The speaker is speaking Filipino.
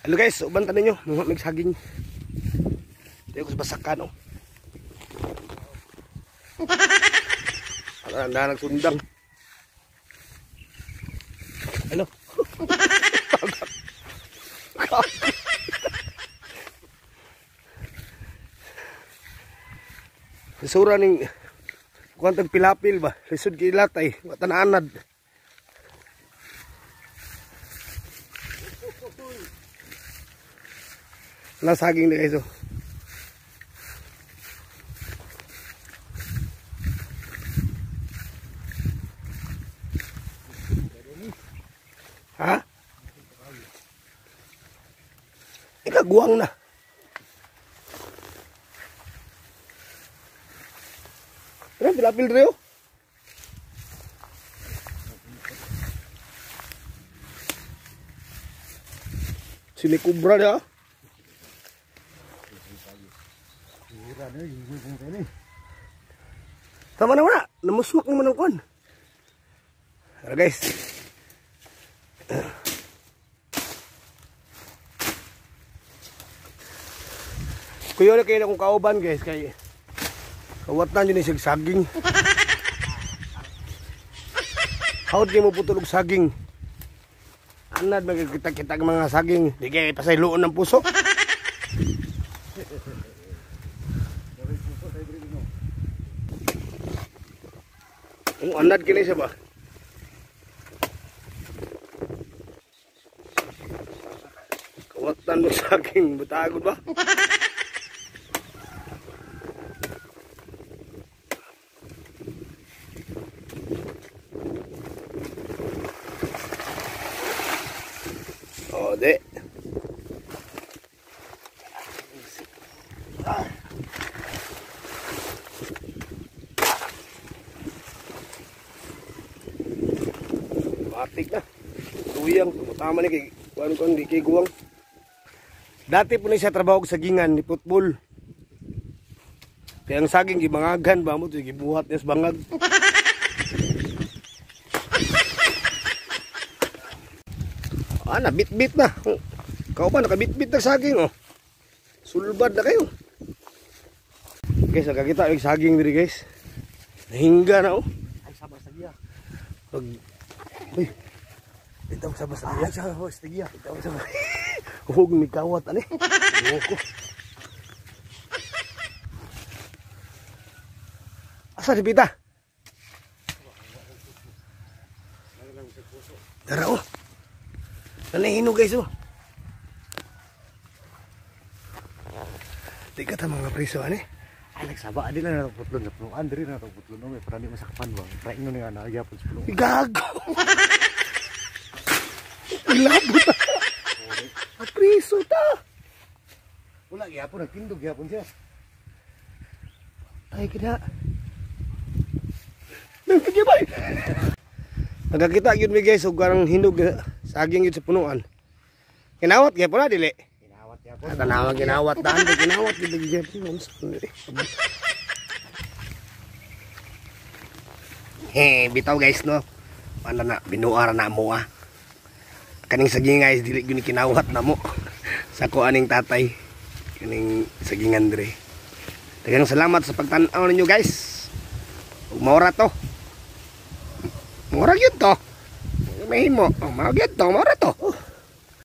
Hello guys, uban tanin nyo, mga magsaging. Tayo ko sa basakan, oh. Ang na nagsundang. Hello. Sura ning kuantag pilapil ba? Lisod kay latay, matananad. Nasaging na guys, oh. Ha? Ikaguang na. Ano, pilapil rin, oh. Sini kubra dia. Tama na wala, namuswak naman ang kon. Tara guys. Kuya na kayo na kong kauban guys, kay kawatan yun yung saging. Hawad kayo mo putulog saging. Anad magkita-kita ng mga saging, di kayo pasayloon ng puso. Ang anad kini siya ba? Kawatan mo saging, butagod ba? Oh, de. Matik na. Tuyang, tama ni kay kuan kon di kay guwang. Dati po ni siya trabaho sa sagingan ni football. Kaya ang saging gibangagan ba mo to gibuhat niya sa bangag. Ah, bit-bit na. Kau ba nakabit-bit na saging, oh. Sulbad na kayo. Guys, nakakita yung saging diri, guys. Nahingga na, oh. Ay, sabas na giya. Uy. Ito ang sabas na giya. Sabas na giya. Ito ang sabas. Huwag may kawat, ano eh. Huwag. Asa, dipita? Tara, oh. Nanahino guys, oh. Tiga ta mga preso, ano eh. Ay, nagsaba. Adi lang natagputlon sa punuan. Diri natagputlon. May parang di masakpan ba. Try nyo nga nagyapon sa punuan. Gago! Ilabo ta! Preso ta! Wala, gyapon. Nagtindog gyapon siya. Ay, kina. Nagpigay ba? Nagkakita yun may guys, huwag karang hinog saging yun sa punuan. Kinawat kaya po na, dili? Kinawat gyapon. At anawag kinawat daan, kinawat yun gyapon. Bitaw guys, no? Paano na, binuara na mo ah. Kaning saging guys, dili yun kinawat na mo. Sa kuaning tatay. Kaning sagingan dire. Daghang salamat sa pagtanaw ninyo guys. Maura to. Maura yun to. May mo. Maura yun to. Maura to.